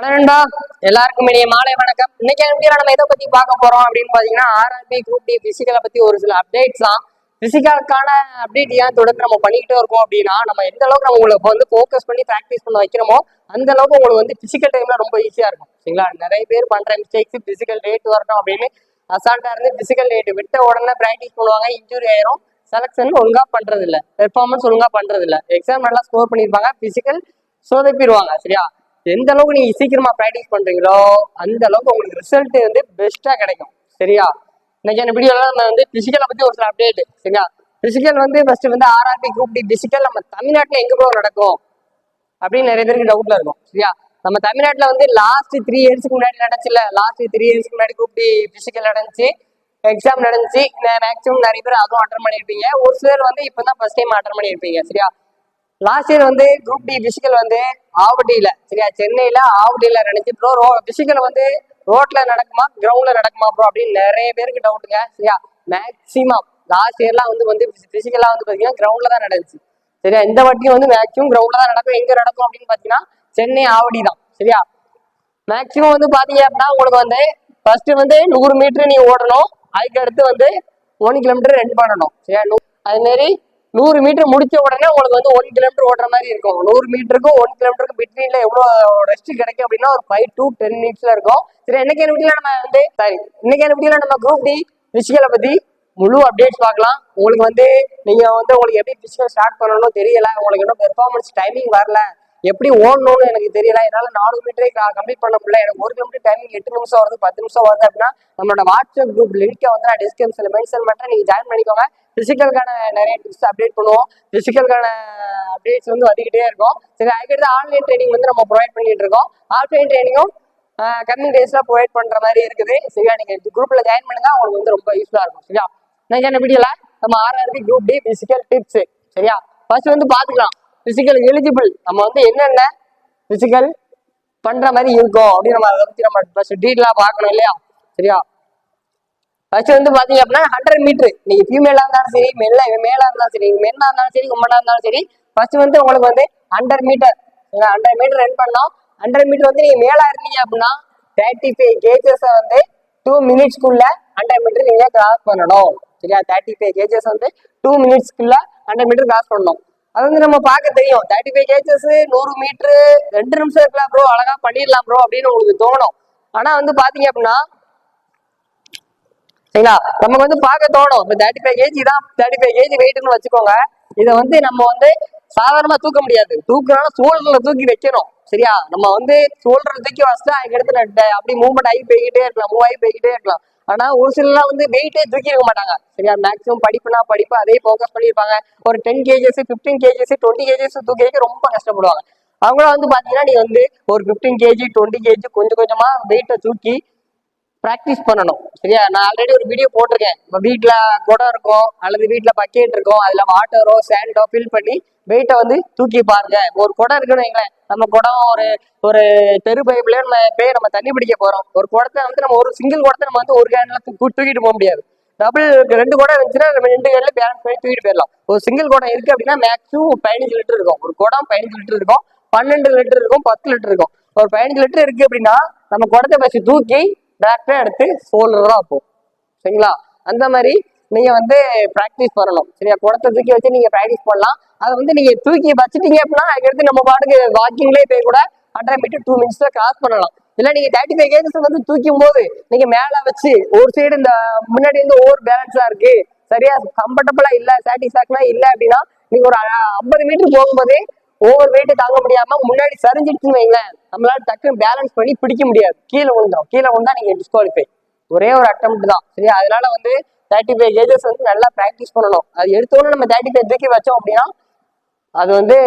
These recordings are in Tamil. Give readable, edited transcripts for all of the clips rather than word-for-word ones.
நண்பா, எல்லாருக்கும் இனிய மாலை வணக்கம். இன்னைக்கு நம்ம எதை பத்தி பார்க்க போறோம் அப்படின்னு பாத்தீங்கன்னா, ஆர்ஆர்பி குரூப் டி பிசிக்கலை பத்தி ஒரு சில அப்டேட்ஸ் தான். பிசிக்கலுக்கான அப்டேட் ஏன் தொடர்ந்து நம்ம பண்ணிக்கிட்டே இருக்கோம் அப்படின்னா, நம்ம எந்த அளவுக்கு நம்ம உங்களுக்கு வந்து ஃபோக்கஸ் பண்ணி ப்ராக்டிஸ் பண்ண வைக்கிறோமோ அந்த அளவுக்கு உங்களுக்கு வந்து பிசிக்கல் டைம்ல ரொம்ப ஈஸியா இருக்கும். சரிங்களா? நிறைய பேர் பண்ற மிஸ்டேக்ஸ் பிசிக்கல் டேட் வரணும் அப்படின்னு அசால்ட்டா இருந்து பிசிக்கல் டேட் விட்ட உடனே ப்ராக்டிஸ் பண்ணுவாங்க, இன்ஜுரி ஆயிரும். செலக்ஷன் ஒழுங்கா பண்றது இல்ல, பெர்ஃபார்மன்ஸ் ஒழுங்கா பண்றது இல்ல, எக்ஸாம் நல்லா ஸ்கோர் பண்ணிருப்பாங்க, பிசிக்கல் சொதப்பிடுவாங்க. சரியா? எந்த அளவுக்கு நீங்க சீக்கிரமா ப்ராக்டிஸ் பண்றீங்களோ அந்த அளவுக்கு உங்களுக்கு ரிசல்ட் வந்து பெஸ்டா கிடைக்கும். சரியா? இன்னைக்கு வீடியோல நம்ம வந்து பிசிக்கலை பத்தி ஒரு சில அப்டேட். சரியா? பிசிக்கல் வந்து ஃபர்ஸ்ட் வந்து ஆர்ஆர்பி குரூப் டி பிசிக்கல் நம்ம தமிழ்நாட்டுல எங்க போய் நடக்கும் அப்படின்னு நிறைய பேருக்கு டவுட்ல இருக்கும். சரியா? நம்ம தமிழ்நாட்டுல வந்து லாஸ்ட் 3 இயர்ஸ்க்கு முன்னாடி நடந்துச்சுல, லாஸ்ட் 3 இயர்ஸ்க்கு முன்னாடி குரூப் டி பிசிக்கல் நடந்துச்சு, எக்ஸாம் நடந்துச்சு. மேக்ஸிமம் நிறைய பேர் அதுவும் அட்டன் பண்ணியிருப்பீங்க. ஒரு சிலர் வந்து இப்பதான் ஃபர்ஸ்ட் டைம் அட்டன் பண்ணியிருப்பீங்க. சரியா? லாஸ்ட் இயர் வந்து குரூப் டி பிசிக்கல் வந்து ஆவடியில, சரியா, சென்னையில ஆவடியில நடந்துச்சு ப்ரோ. பிசிக்கல் வந்து ரோட்ல நடக்குமா கிரவுண்ட்ல நடக்குமா ப்ரோ அப்படின்னு நிறைய பேருக்கு டவுட்டுங்க. சரியா? மேக்சிமம் லாஸ்ட் இயர்லாம் வந்து பிசிக்கலா வந்து பாத்தீங்கன்னா கிரவுண்ட்ல தான் நடந்துச்சு. சரியா? இந்த வாட்டியும் வந்து மேக்சிமம் கிரவுண்ட்ல தான் நடக்கும். எங்க நடக்கும் அப்படின்னு பாத்தீங்கன்னா சென்னை ஆவடி தான். சரியா? மேக்சிமம் வந்து பாத்தீங்க அப்படின்னா உங்களுக்கு வந்து ஃபர்ஸ்ட் வந்து 100 மீட்டர் நீ ஓடணும். அதுக்கு அடுத்து வந்து 1 கிலோமீட்டர் ரன் பண்ணணும். சரியா? அது மாதிரி 100 மீட்டர் முடிச்ச உடனே உங்களுக்கு வந்து 1 கிலோமீட்டர் ஓடுற மாதிரி இருக்கும். 100 மீட்டருக்கும் 1 கிலோமீட்டருக்கு பிட்வீன்ல எவ்வளவு ரெஸ்ட் கிடைக்கும் அப்படின்னா ஒரு 5 to 10 மினிட்ஸ்ல இருக்கும். சரி, இன்னைக்கு வீடியோல நம்ம வந்து இன்னைக்கு வீடியோல நம்ம குரூப் டி பிசிக்கலை பத்தி முழு அப்டேட்ஸ் பார்க்கலாம். உங்களுக்கு வந்து நீங்க வந்து உங்களுக்கு எப்படி பிசிக்கல் ஸ்டார்ட் பண்ணணும்னு தெரியல, உங்களுக்கு இன்னும் பெர்ஃபார்மன்ஸ் டைமிங் வரல, எப்படி ஓடணும்னு எனக்கு தெரியல, என்னால 4 மீட்டரே கம்ப்ளீட் பண்ண முடியல, எனக்கு 1 கிலோமீட்டர் டைமிங் 8 நிமிஷம் வருது 10 நிமிஷம் வருது அப்படின்னா நம்மளோட வாட்ஸ்அப் குரூப் லிங்கை வந்து நான் டிஸ்கிரிப்ஷன்ல மென்ஷன் பண்றேன், நீங்க ஜாயின் பண்ணிக்கோங்க. பிசிக்கலுக்கான நிறைய டிப்ஸ் அப்டேட் பண்ணுவோம். பிசிக்கலுக்கான அப்டேட்ஸ் வந்து வந்துகிட்டே இருக்கும். சரி, அதுக்கடுத்து ஆன்லைன் ட்ரைனிங் வந்து நம்ம ப்ரொவைட் பண்ணிட்டு இருக்கோம். ஆஃப்லைன் ட்ரைனிங்கும் கம்மிங் டேஸ்ல ப்ரொவைட் பண்ற மாதிரி இருக்குது. சரியா? நீங்க குரூப்ல ஜாயின் பண்ணுங்க, உங்களுக்கு வந்து ரொம்ப யூஸ்ஃபுல்லா இருக்கும். சரியா? இன்னைக்கு என்ன வீடியோல நம்ம RRB group D physical tips. சரியா? ஃபர்ஸ்ட் வந்து பாத்துக்கலாம் பிசிக்கல் எலிஜிபிள் நம்ம வந்து என்னென்ன பிசிக்கல் பண்ற மாதிரி இருக்கும் அப்படின்னு நம்ம அதை பத்தி நம்ம ஃபர்ஸ்ட் டீட்டெயிலா பார்க்கணும் இல்லையா? சரியா? ஃபர்ஸ்ட் வந்து பாத்தீங்க அப்படின்னா 100 மீட்டர் நீங்க ஃபீமேலா இருந்தாலும் சரி, மேலா இருந்தாலும் சரி, மென்னா இருந்தாலும் சரி, உமனா இருந்தாலும் சரி, ஃபர்ஸ்ட் வந்து உங்களுக்கு வந்து 100 மீட்டர் 100 மீட்டர் ரன் பண்ணோம். 100 மீட்டர் வந்து நீங்க மேலா இருந்தீங்க அப்படின்னா 35 கேஜஸ் வந்து 2 மினிட்ஸ்க்குள்ள 100 மீட்டர் நீங்க கிராஸ் பண்ணணும். சரியா? 35 கேஜஸ் வந்து 2 மினிட்ஸ்க்குள்ள 100 மீட்டர் கிராஸ் பண்ணணும். அது வந்து நம்ம பார்க்க தெரியும். 35 கேஜஸ் 100 மீட்டர் 2 நிமிஷம் இருக்கலாம் ப்ரோ, அழகா பண்ணிடலாம் ப்ரோ அப்படின்னு உங்களுக்கு தோணும். ஆனா வந்து பாத்தீங்க அப்படின்னா சரிங்களா, நமக்கு வந்து பார்க்க தோணும். இப்போ 35 கேஜி தான், 35 கேஜி வெயிட்னு வச்சுக்கோங்க. இதை வந்து நம்ம வந்து சாதாரணமா தூக்க முடியாது. தூக்குறோம்னா சோல்டர்ல தூக்கி வைக்கணும். சரியா? நம்ம வந்து சோல்டர்ல தூக்கி வச்சுட்டு அதுக்கடுத்து அப்படி மூவ்மெண்ட் ஆகி போய்கிட்டே இருக்கலாம், மூவ் ஆகி போய்கிட்டே இருக்கலாம். ஆனா ஒரு சிலர்லாம் வந்து வெயிட்டே தூக்கி இருக்க மாட்டாங்க. சரியா? மேக்ஸிமம் படிப்பு அதே ஃபோக்கஸ் பண்ணியிருப்பாங்க. ஒரு 10 கேஜஸ் 15 கேஜஸ் 20 கேஜஸ் தூக்கி வைக்க ரொம்ப கஷ்டப்படுவாங்க. அவங்களாம் வந்து பாத்தீங்கன்னா நீ வந்து ஒரு 15 கேஜி 20 கேஜி கொஞ்சம் கொஞ்சமா வெயிட்டை தூக்கி ப்ராக்டிஸ் பண்ணணும். சரியா? நான் ஆல்ரெடி ஒரு வீடியோ போட்டிருக்கேன். இப்போ வீட்டுல குடம் இருக்கும் அல்லது வீட்டுல பக்கெட் இருக்கும், அதுல வாட்டரோ சேண்டோ ஃபில் பண்ணி வெயிட்டை வந்து தூக்கி பாருங்க. ஒரு குடம் இருக்குன்னு வைங்களேன், நம்ம குடம் ஒரு ஒரு தெரு பைப்ல நம்ம நம்ம தண்ணி பிடிக்க போறோம். ஒரு குடத்தை வந்து நம்ம ஒரு சிங்கிள் குடத்தை நம்ம வந்து ஒரு ஹேண்ட்ல தூக்கிட்டு போக முடியாது. டபுள் 2 குடம் இருந்துச்சுன்னா நம்ம 2 ஹேண்ட்ல பேலன்ஸ் பண்ணி தூக்கிட்டு போயிடலாம். ஒரு சிங்கிள் குடம் இருக்கு அப்படின்னா மேக்ஸிமம் 15 லிட்டர் இருக்கும். ஒரு குடம் 15 லிட்டர் இருக்கும், 12 லிட்டர் இருக்கும், 10 லிட்டர் இருக்கும். ஒரு 15 லிட்டர் இருக்கு அப்படின்னா நம்ம குடத்தை வச்சு தூக்கி டேரக்டா எடுத்து சோல்டர் தான் போகும். சரிங்களா? அந்த மாதிரி நீங்க வந்து பிராக்டிஸ் பண்ணணும். சரியா? குடத்தை தூக்கி வச்சு நீங்க பிராக்டிஸ் பண்ணலாம். அதை வந்து நீங்க தூக்கி வச்சுட்டீங்க அப்படின்னா அதுக்கடுத்து நம்ம பாட்டுக்கு வாக்கிங்லேயே போய் கூட 100 மீட்டர் 2 மினிட்ஸ்ல கிராஸ் பண்ணலாம். இல்ல நீங்க 35 கேஜஸ் வந்து தூக்கும் போது நீங்க மேல வச்சு ஒரு சைடு இந்த முன்னாடி வந்து ஓவர் பேலன்ஸா இருக்கு, சரியா கம்ஃபர்டபுளா இல்ல, சாட்டிஸ்பாக்டா இல்ல அப்படின்னா நீங்க ஒரு 50 மீட்டர் போகும்போதே ஓவர் வெயிட் தாங்க முடியாம முன்னாடி சரிஞ்சிடுச்சுன்னு வைங்களேன், நம்மளால டக்குன்னு பேலன்ஸ் பண்ணி பிடிக்க முடியாது, கீழே விழுந்துடும். கீழே விழுந்தா நீங்க டிஸ்குவாலிஃபை. ஒரே ஒரு அட்டெம்ப்ட் தான். சரியா? அதனால வந்து 35 கேஜஸ் வந்து நல்லா பிராக்டிஸ் பண்ணணும். அது எடுத்தோன்னு நம்ம 35 தூக்கி வச்சோம் அப்படின்னா அது வந்து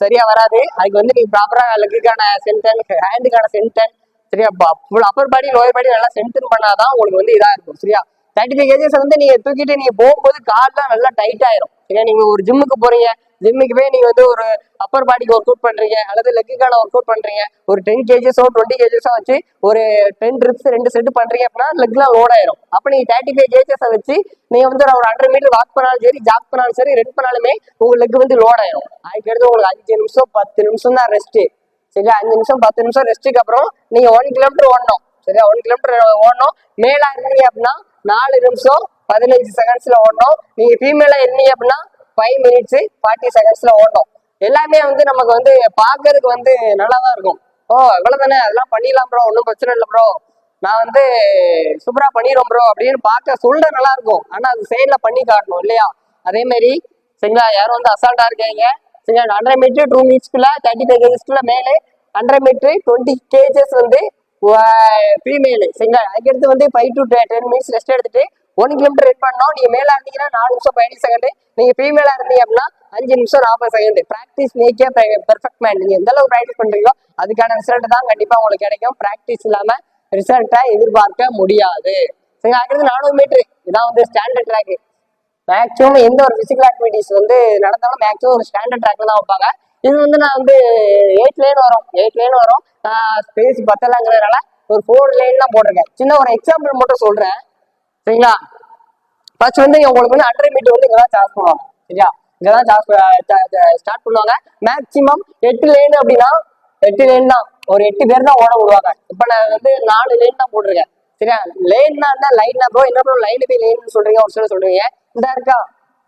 சரியா வராது. அதுக்கு வந்து நீங்க ப்ராப்பரா லெக்குக்கான சென்டன், ஹேண்டுக்கான சென்டன், சரியா, அப்பர் பாடி லோயர் பாடி நல்லா சென்டன் பண்ணாதான் உங்களுக்கு வந்து இதா இருக்கும். சரியா? 35 கேஜஸ் வந்து நீங்க தூக்கிட்டு நீங்க போகும்போது கால்லாம் நல்லா டைட் ஆயிரும். சரியா? நீங்க ஒரு ஜிம்முக்கு போறீங்க, ஜிம்முக்கு போய் நீங்க வந்து ஒரு அப்பர் பாடிக்கு ஒர்க் அவுட் பண்றீங்க அல்லது லெக்குக்கான ஒர்க் அவுட் பண்றீங்க, ஒரு 10 கேஜஸோ 20 கேஜஸோ வச்சு ஒரு 10 ட்ரிப்ஸ் 2 செட் பண்றீங்க அப்படின்னா லெக்லாம் லோட் ஆயிரும். அப்ப நீங்க 35 கேஜஸை வச்சு நீங்க வந்து ஒரு 100 மீட்டர் வாக் பண்ணாலும் சரி, ஜாக் பண்ணாலும் சரி, ரன் பண்ணாலுமே உங்க லெக் வந்து லோட் ஆயிரும். அதுக்கடுத்து உங்களுக்கு 5 நிமிஷம் 10 நிமிஷம் தான் ரெஸ்ட். சரியா? 5 நிமிஷம் 10 நிமிஷம் ரெஸ்ட்டுக்கு அப்புறம் நீங்க 1 கிலோமீட்டர் ஓடணும். சரியா? 1 கிலோமீட்டர் ஓடணும். மேலா இருந்தீங்க அப்படின்னா 4 நிமிஷம் 15 செகண்ட்ஸ்ல ஓடணும். நீங்க ஃபீமேலா இருந்தீங்க அப்படின்னா 5 மினிட்ஸ் 40 செகண்ட்ஸ்ல ஓடணும். எல்லாமே வந்து நமக்கு வந்து பாக்குறதுக்கு வந்து நல்லாதான் இருக்கும். ஓ இவ்வளவு தானே, அதெல்லாம் பண்ணிடலாம் ப்ரோ, ஒன்றும் பிரச்சனை இல்லை ப்ரோ, நான் வந்து சூப்பரா பண்ணிடுவோம் ப்ரோ அப்படின்னு பார்க்க சொல்ற நல்லா இருக்கும். ஆனா அது செயல்ல பண்ணி காட்டணும் இல்லையா? அதே மாதிரி சரிங்களா, யாரும் வந்து அசால்ட்டா இருக்காங்க. சரிங்களா, 100 மீட்டர் 2 மினிட்ஸ்க்குள்ள 35 கேஜஸ்க்குள்ள மேலே, 100 மீட்டர் 20 கேஜஸ் வந்து ஃபீமேலு. சரிங்களா, அதுக்கடுத்து வந்து 5 to 10 மினிட்ஸ் ரெஸ்ட் எடுத்துட்டு 1 கிலோமீட்டர் ரன் பண்ணோம். நீங்க மேல இருந்தீங்கன்னா 4 நிமிஷம் 15 செகண்ட், நீங்க ஃபீமேலா இருந்தீங்க அப்படின்னா 5 நிமிஷம் 40 செகண்ட். Practice மேக்கே perfect man. நீங்க எந்த அளவுக்கு ப்ராக்டிஸ் பண்றீங்களோ அதுக்கான ரிசல்ட் தான் கண்டிப்பா உங்களுக்கு கிடைக்கும். ப்ராக்டிஸ் இல்லாம ரிசல்ட்டை எதிர்பார்க்க முடியாது. சரி, அதுக்கடுத்து 400 மீட்டர், இதான் வந்து ஸ்டாண்டர்ட் ட்ராக். மேக்ஸிமம் எந்த ஒரு பிசிக்கல் ஆக்டிவிட்டிஸ் வந்து நடந்தாலும் மேக்ஸிமம் ஒரு ஸ்டாண்டர்ட் ட்ராக்ல தான் வைப்பாங்க. இது வந்து நான் வந்து 8 லேன் வரும். ஸ்பேஸ் பத்தலாங்கிறதுனால ஒரு 4 லேன் தான் போட்டிருக்கேன். சின்ன ஒரு எக்ஸாம்பிள் மட்டும் சொல்றேன். சரிங்களா, ஃபர்ஸ்ட் வந்து உங்களுக்கு வந்து 100 மீட்டர் வந்து இங்கதான் சார்ஜ் பண்ணுவாங்க. சரியா, இங்கதான் ஸ்டார்ட் பண்ணுவாங்க. மேக்சிமம் 8 லேன் அப்படின்னா 8 லேன் தான், ஒரு 8 பேர் தான் ஓட விடுவாங்க. இப்ப நான் வந்து 4 லேன் தான் போட்டிருக்கேன். சரியா, லேன்னா லைன்னா ப்ரோ, என்ன ப்ரோ லைன் போய் லேன்னு சொல்றீங்க ஒரு சில சொல்றீங்க. இந்த இருக்கா,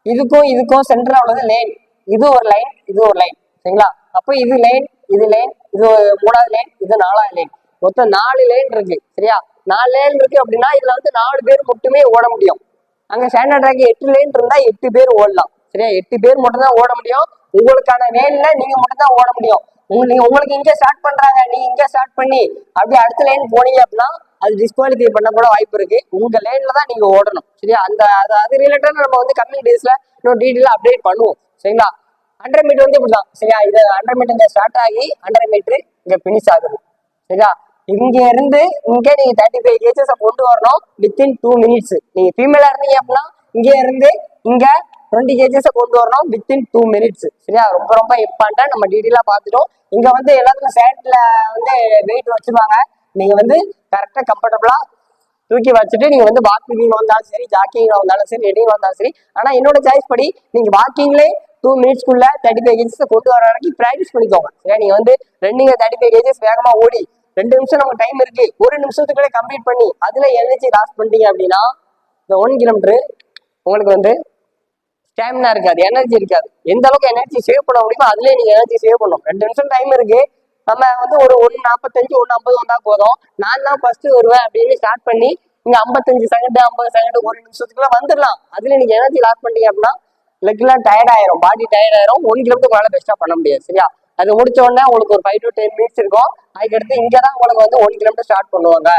இதுக்கும் சென்டரா உள்ளது லேன். இது ஒரு லைன், இது ஒரு லைன். சரிங்களா, அப்போ இது லேன், இது 3வது லேன், இது 4வது லேன். மொத்தம் 4 லேன் இருக்கு. சரியா, 4 லேன் இருக்கு அப்படின்னா இதுல வந்து 4 பேர் மட்டுமே ஓட முடியும். அங்க ஸ்டாண்டர்ட் ட்ராக் 8 லேன் இருந்தா 8 பேர் ஓடலாம். சரியா, 8 பேர் மட்டும் தான் ஓட முடியும். உங்களுக்கான லேன்ல நீங்க மட்டும் தான் ஓட முடியும். உங்களுக்கு இங்க ஸ்டார்ட் பண்றாங்க, நீங்க இங்க ஸ்டார்ட் பண்ணி அப்படியே அடுத்த லேன் போனீங்க அப்படின்னா அது டிஸ்குவாலிஃபை பண்ண கூட வாய்ப்பு இருக்கு. உங்க லேன்ல தான் நீங்க ஓடணும். சரியா, அது ரிலேட்டட் நம்ம வந்து கம்மிங் டேஸ்ல இன்னும் டீட்டெயிலா அப்டேட் பண்ணுவோம். சரிங்களா, 100 மீட்டர் வந்து இப்படிதான். சரியா, இது 100 மீட்டர் இங்க ஸ்டார்ட் ஆகி 100 மீட்டர் இங்க பினிஷ் ஆகுது. சரியா, இங்க இருந்து இங்க நீங்க 35 கேஜஸ் கொண்டு வரணும் வித்தின் 2 மினிட்ஸ். நீங்க ஃபீமேலா இருந்தீங்க அப்படின்னா இங்க இருந்து இங்க 20 கேஜஸ் கொண்டு வரணும் வித்தின் 2 மினிட்ஸ். சரியா, ரொம்ப ரொம்ப இம்பார்ட்டன்ட். நம்ம டீட்டெயிலா பார்த்துட்டோம். இங்க வந்து எல்லாத்துக்கும் சேட்ல வந்து வெயிட் வச்சிருவாங்க. நீங்க வந்து கரெக்டா கம்ஃபர்டபுளா தூக்கி வச்சுட்டு நீங்க வந்து வாக்கிங் வந்தாலும் சரி, ஜாக்கிங் வந்தாலும் சரி, ரெடிங் வந்தாலும் சரி. ஆனா என்னோட சாய்ஸ் படி நீங்க வாக்கிங்ல 2 மினிட்ஸ்க்குள்ள 35 கேஜஸ் கொண்டு வர வரைக்கும் ப்ராக்டிஸ் பண்ணிக்கோங்க. சரியா, நீங்க வந்து ரன்னிங் 35 கேஜஸ் வேகமா ஓடி 2 நிமிஷம் நமக்கு டைம் இருக்கு, 1 நிமிஷத்துக்குள்ளே கம்ப்ளீட் பண்ணி அதுல எனர்ஜி லாஸ் பண்ணிட்டீங்க அப்படின்னா இந்த 1 கிலோமீட்டர் உங்களுக்கு வந்து ஸ்டாமினா இருக்காது, எனர்ஜி இருக்காது. எந்த அளவுக்கு எனர்ஜி சேவ் பண்ண முடியுமோ அதுலயே நீங்க எனர்ஜி சேவ் பண்ணும். 2 நிமிஷம் டைம் இருக்கு, நம்ம வந்து ஒரு 1:45 1:50 வந்தா போதும். நான் தான் ஃபர்ஸ்ட் வருவேன் அப்படின்னு ஸ்டார்ட் பண்ணி நீங்க 55 செகண்ட் 50 செகண்ட் 1 நிமிஷத்துக்குள்ள வந்துடலாம். அதுல நீங்க எனர்ஜி லாஸ் பண்ணீங்க அப்படின்னா லெக்லாம் டயர்ட் ஆயிரும், பாடி டயர்ட் ஆயிரும். 1 கிலோமீட்டர் மேல பெஸ்டா பண்ண முடியாது. சரியா, அது முடிச்ச உடனே உங்களுக்கு ஒரு 5 to 10 மினிட்ஸ் இருக்கும். அதுக்கடுத்து இங்கதான் உங்களுக்கு வந்து 1 கிலோமீட்டர் ஸ்டார்ட் பண்ணுவாங்க.